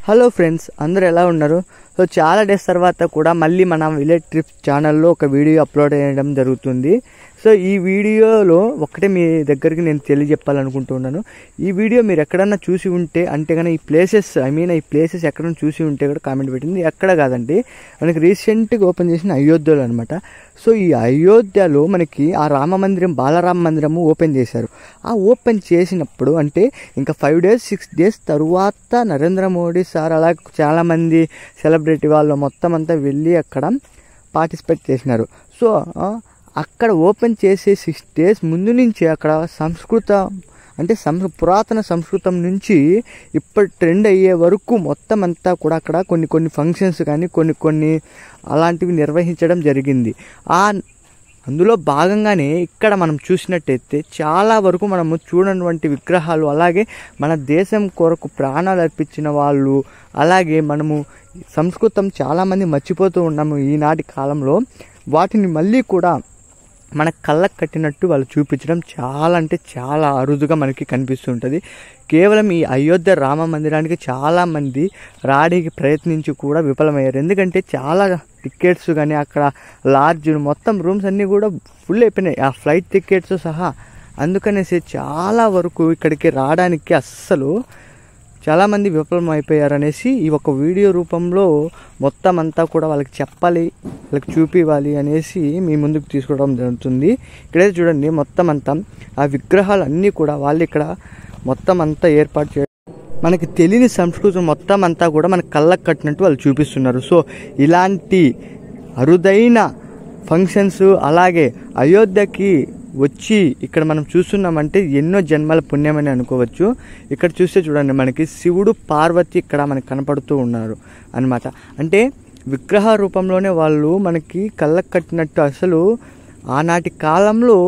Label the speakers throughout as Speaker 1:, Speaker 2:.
Speaker 1: Hello friends, అందరూ ఎలా ఉన్నారు? సో చాలా డేస్ తర్వాత కూడా మళ్ళీ మన విలేజ్ ట్రిప్స్ ఛానల్లో ఒక వీడియో అప్లోడ్ చేయడం జరుగుతుంది. సో ఈ వీడియోలో ఒకటే మీ దగ్గరికి నేను తెలియజెప్పాలనుకుంటున్నాను. ఈ వీడియో మీరు ఎక్కడన్నా చూసి ఉంటే అంటే కానీ ఈ ప్లేసెస్ ఎక్కడన్నా చూసి ఉంటే కూడా కామెంట్ పెట్టింది. ఎక్కడ కాదండి, మనకి రీసెంట్గా ఓపెన్ చేసిన అయోధ్యలో అనమాట. సో ఈ అయోధ్యలో మనకి ఆ రామ మందిరం, బాలరామ మందిరము ఓపెన్ చేశారు. ఆ ఓపెన్ చేసినప్పుడు అంటే ఇంకా 5 days 6 days తరువాత నరేంద్ర మోడీ సార్ అలా చాలామంది సెలబ్రిటీ వాళ్ళు మొత్తం అంతా వెళ్ళి అక్కడ పార్టిసిపేట్ చేసినారు. సో అక్కడ ఓపెన్ చేసే 6 days ముందు నుంచి అక్కడ పురాతన సంస్కృతం నుంచి ఇప్పటి ట్రెండ్ అయ్యే వరకు మొత్తం అంతా కూడా అక్కడ కొన్ని ఫంక్షన్స్ కానీ కొన్ని అలాంటివి నిర్వహించడం జరిగింది. అందులో భాగంగానే ఇక్కడ మనం చూసినట్టయితే చాలా వరకు మనము చూడనటువంటి విగ్రహాలు, అలాగే మన దేశం కొరకు ప్రాణాలు అర్పించిన వాళ్ళు, అలాగే మనము సంస్కృతం చాలామంది మర్చిపోతూ ఉన్నాము ఈనాటి కాలంలో. వాటిని మళ్ళీ కూడా మన కళ్ళకు కట్టినట్టు వాళ్ళు చూపించడం చాలా అంటే చాలా అరుదుగా మనకి కనిపిస్తుంటుంది. కేవలం ఈ అయోధ్య రామ మందిరానికి చాలామంది రాడానికి ప్రయత్నించి కూడా విఫలమయ్యారు. ఎందుకంటే చాలా టికెట్స్ కానీ అక్కడ లాడ్జ్ మొత్తం రూమ్స్ అన్నీ కూడా ఫుల్ అయిపోయినాయి, ఆ ఫ్లైట్ టికెట్స్ సహా. అందుకనేసి చాలా వరకు ఇక్కడికి రావడానికి అస్సలు చాలామంది విఫలం అయిపోయారనేసి ఈ ఒక వీడియో రూపంలో మొత్తం అంతా కూడా వాళ్ళకి చెప్పాలి, వాళ్ళకి చూపివ్వాలి అనేసి మీ ముందుకు తీసుకోవడం జరుగుతుంది. ఇక్కడైతే చూడండి, మొత్తం అంతా ఆ విగ్రహాలు అన్నీ కూడా వాళ్ళు ఇక్కడ మొత్తం అంతా ఏర్పాటు చేయడం, మనకి తెలియని సంస్కృతి మొత్తం అంతా కూడా మనకి కళ్ళకు కట్టినట్టు వాళ్ళు చూపిస్తున్నారు. సో ఇలాంటి అరుదైన ఫంక్షన్స్ అలాగే అయోధ్యకి వచ్చి ఇక్కడ మనం చూస్తున్నామంటే ఎన్నో జన్మల పుణ్యమని అనుకోవచ్చు. ఇక్కడ చూస్తే చూడండి, మనకి శివుడు పార్వతి ఇక్కడ మనకి కనపడుతూ ఉన్నారు అన్నమాట. అంటే విగ్రహ రూపంలోనే వాళ్ళు మనకి కళ్ళకు కట్టినట్టు. అసలు ఆనాటి కాలంలో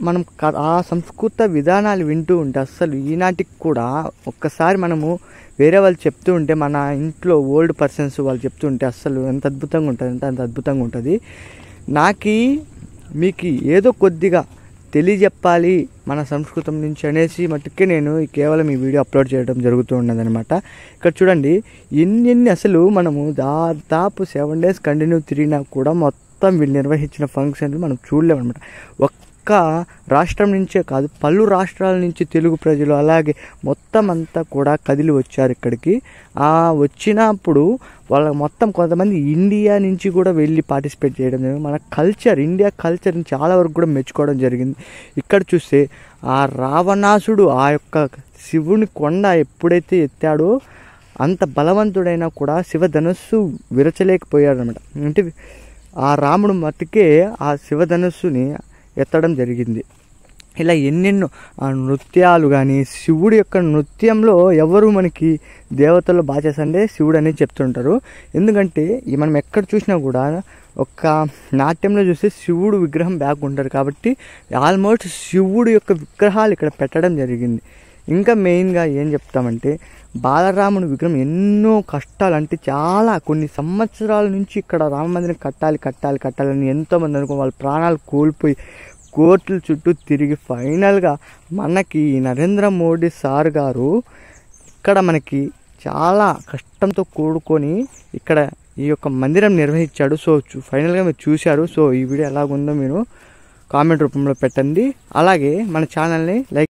Speaker 1: మనం ఆ సంస్కృత విధానాలు వింటూ ఉంటే అస్సలు ఈనాటికి కూడా ఒక్కసారి మనము వేరే వాళ్ళు చెప్తూ ఉంటే, మన ఇంట్లో ఓల్డ్ పర్సన్స్ వాళ్ళు చెప్తూ ఉంటే అస్సలు ఎంత అద్భుతంగా ఉంటుంది అంటే అంత అద్భుతంగా ఉంటుంది. మీకు ఏదో కొద్దిగా తెలియజెప్పాలి మన సంస్కృతం నుంచి అనేసి మట్టుకే నేను కేవలం ఈ వీడియో అప్లోడ్ చేయడం జరుగుతూ ఉన్నదనమాట. ఇక్కడ చూడండి, ఎన్ని అసలు మనము దాదాపు 7 days కంటిన్యూ తిరిగినా కూడా మొత్తం వీళ్ళు నిర్వహించిన ఫంక్షన్లు మనం చూడలేమన్నమాట. ఒక్క రాష్ట్రం నుంచే కాదు, పలు రాష్ట్రాల నుంచి తెలుగు ప్రజలు అలాగే మొత్తం అంతా కూడా కదిలి వచ్చారు ఇక్కడికి. వచ్చినప్పుడు వాళ్ళ మొత్తం కొంతమంది ఇండియా నుంచి కూడా వెళ్ళి పార్టిసిపేట్ చేయడం జరిగింది. మన ఇండియా కల్చర్ని చాలా వరకు కూడా మెచ్చుకోవడం జరిగింది. ఇక్కడ చూస్తే ఆ రావణాసుడు ఆ యొక్క శివుని కొండ ఎప్పుడైతే ఎత్తాడో అంత బలవంతుడైనా కూడా శివధనుస్సు విరచలేకపోయాడు అనమాట. అంటే ఆ రాముడు మట్టుకే ఆ శివధనుస్సుని ఎత్తడం జరిగింది. ఇలా ఎన్నెన్నో నృత్యాలు కానీ, శివుడి యొక్క నృత్యంలో ఎవరు మనకి దేవతలు బాగా చేస్తారంటే శివుడు అనేది చెప్తుంటారు. ఎందుకంటే మనం ఎక్కడ చూసినా కూడా ఒక నాట్యంలో చూస్తే శివుడు విగ్రహం బ్యాక్ ఉంటారు కాబట్టి ఆల్మోస్ట్ శివుడు యొక్క విగ్రహాలు ఇక్కడ పెట్టడం జరిగింది. ఇంకా మెయిన్గా ఏం చెప్తామంటే, బాలరాముని విగ్రహం ఎన్నో కష్టాలు అంటే చాలా కొన్ని సంవత్సరాల నుంచి ఇక్కడ రామ మందిరం కట్టాలని ఎంతోమంది అనుకో వాళ్ళ ప్రాణాలు కోల్పోయి కోర్టుల చుట్టూ తిరిగి ఫైనల్గా మనకి నరేంద్ర మోడీ సార్ గారు ఇక్కడ మనకి చాలా కష్టంతో కూడుకొని ఇక్కడ ఈ యొక్క మందిరం నిర్వహించాడు. సో ఫైనల్గా మీరు చూశారు. సో ఈ వీడియో ఎలాగుందో మీరు కామెంట్ రూపంలో పెట్టండి. అలాగే మన ఛానల్ని లైక్